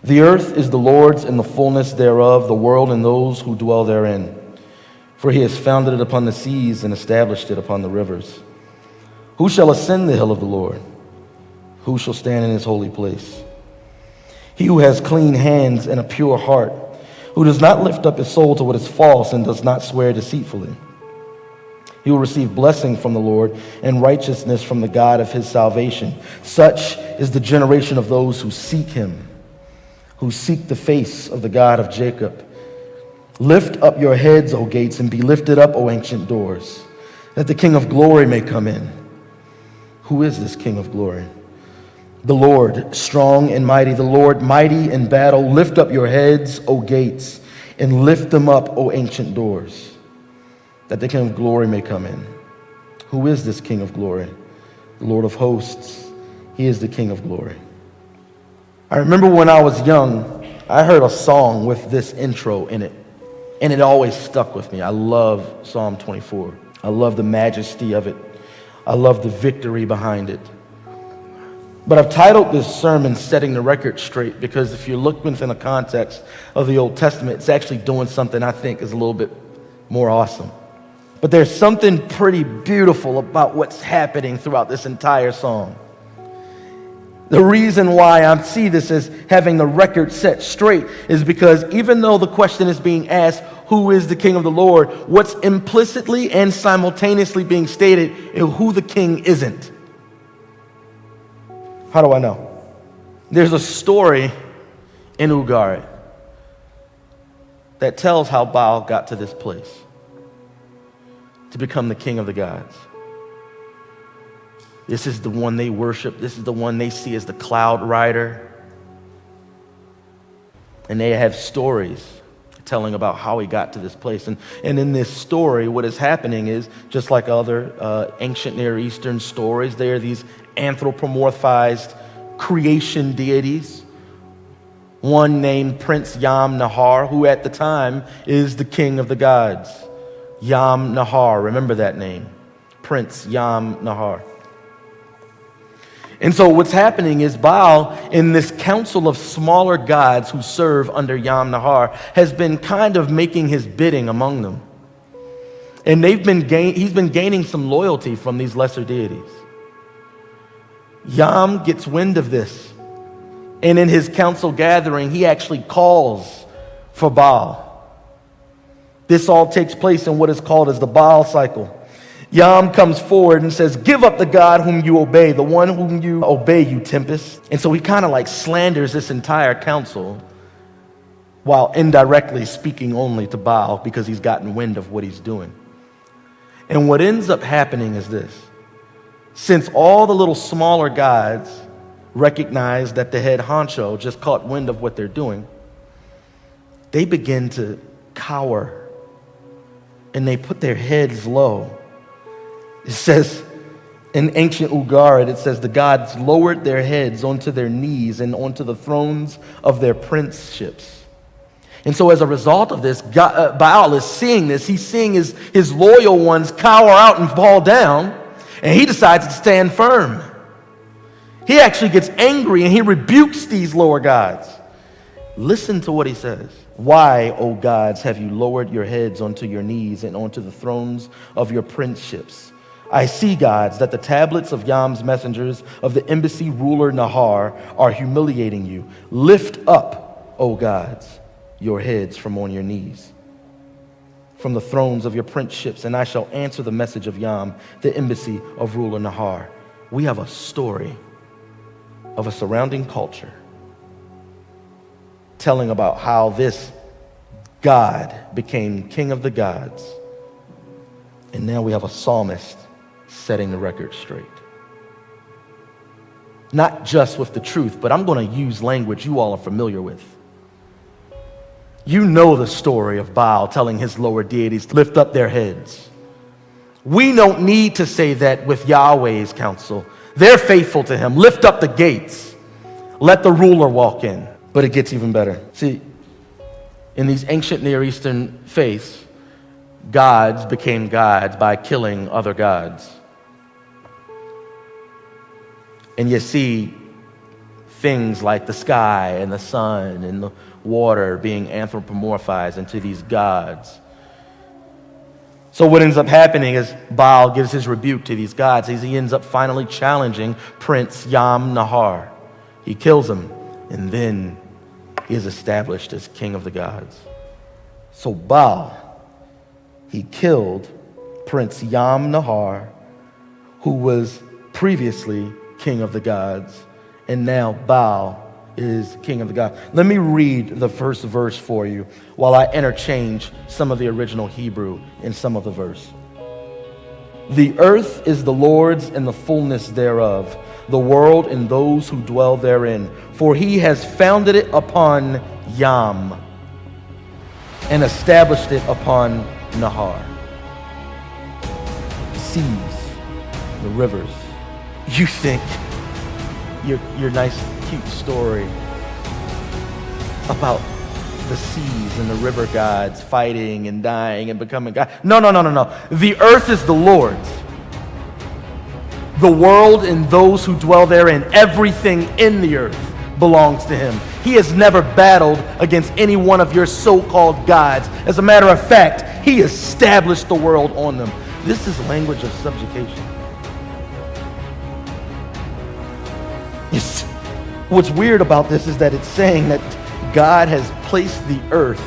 The earth is the Lord's and the fullness thereof, the world and those who dwell therein. For he has founded it upon the seas and established it upon the rivers. Who shall ascend the hill of the Lord? Who shall stand in his holy place? He who has clean hands and a pure heart, who does not lift up his soul to what is false and does not swear deceitfully. He will receive blessing from the Lord and righteousness from the God of his salvation. Such is the generation of those who seek him, who seek the face of the God of Jacob. Lift up your heads, O gates, and be lifted up, O ancient doors, that the King of glory may come in. Who is this King of glory? The Lord, strong and mighty, the Lord mighty in battle. Lift up your heads, O gates, and lift them up, O ancient doors, that the King of glory may come in. Who is this King of glory? The Lord of hosts. He is the King of glory. I remember when I was young, I heard a song with this intro in it, and it always stuck with me. I love Psalm 24. I love the majesty of it. I love the victory behind it. But I've titled this sermon Setting the Record Straight because if you look within the context of the Old Testament, it's actually doing something I think is a little bit more awesome. But there's something pretty beautiful about what's happening throughout this entire song. The reason why I see this as having the record set straight is because even though the question is being asked, who is the King of the Lord, what's implicitly and simultaneously being stated is who the king isn't. How do I know? There's a story in Ugarit that tells how Baal got to this place to become the king of the gods. This is the one they worship. This is the one they see as the cloud rider. And they have stories telling about how he got to this place. And in this story, what is happening is, just like other ancient Near Eastern stories, there are these anthropomorphized creation deities. One named Prince Yam-Nahar, who at the time is the king of the gods. Yam-Nahar, remember that name. Prince Yam-Nahar. And so what's happening is Baal, in this council of smaller gods who serve under Yam-Nahar, has been kind of making his bidding among them. And he's been gaining some loyalty from these lesser deities. Yam gets wind of this. And in his council gathering, he actually calls for Baal. This all takes place in what is called as the Baal cycle. Yam comes forward and says, give up the God whom you obey, the one whom you obey, you tempest. And so he kind of like slanders this entire council while indirectly speaking only to Baal because he's gotten wind of what he's doing. And what ends up happening is this. Since all the little smaller gods recognize that the head honcho just caught wind of what they're doing, they begin to cower and they put their heads low. It says in ancient Ugarit, it says the gods lowered their heads onto their knees and onto the thrones of their princeships. And so as a result of this, Baal is seeing this. He's seeing his loyal ones cower out and fall down, and he decides to stand firm. He actually gets angry and he rebukes these lower gods. Listen to what he says. Why, O gods, have you lowered your heads onto your knees and onto the thrones of your princeships? I see, gods, that the tablets of Yam's messengers of the embassy ruler Nahar are humiliating you. Lift up, O gods, your heads from on your knees, from the thrones of your princeships, and I shall answer the message of Yam, the embassy of ruler Nahar. We have a story of a surrounding culture telling about how this God became king of the gods. And now we have a psalmist setting the record straight. Not just with the truth, but I'm going to use language you all are familiar with. You know the story of Baal telling his lower deities to lift up their heads. We don't need to say that with Yahweh's counsel. They're faithful to him. Lift up the gates. Let the ruler walk in. But it gets even better. See, in these ancient Near Eastern faiths, gods became gods by killing other gods. And you see, things like the sky and the sun and the water being anthropomorphized into these gods. So what ends up happening is Baal gives his rebuke to these gods. He ends up finally challenging Prince Yam-Nahar. He kills him, and then he is established as king of the gods. So Baal, he killed Prince Yam-Nahar, who was previously king of the gods, and now Baal is king of the gods. Let me read the first verse for you while I interchange some of the original Hebrew in some of the verse. The earth is the Lord's and the fullness thereof, the world and those who dwell therein. For he has founded it upon Yam and established it upon Nahar. Seas, the rivers. You think your nice, cute story about the seas and the river gods fighting and dying and becoming God. No. The earth is the Lord's. The world and those who dwell therein, everything in the earth belongs to him. He has never battled against any one of your so-called gods. As a matter of fact, he established the world on them. This is language of subjugation. What's weird about this is that it's saying that God has placed the earth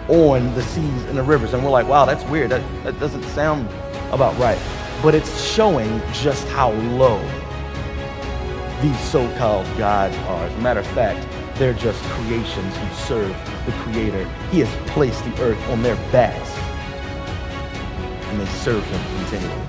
on the seas and the rivers. And we're like, wow, that's weird. That doesn't sound about right. But it's showing just how low these so-called gods are. As a matter of fact, they're just creations who serve the Creator. He has placed the earth on their backs, and they serve him continually.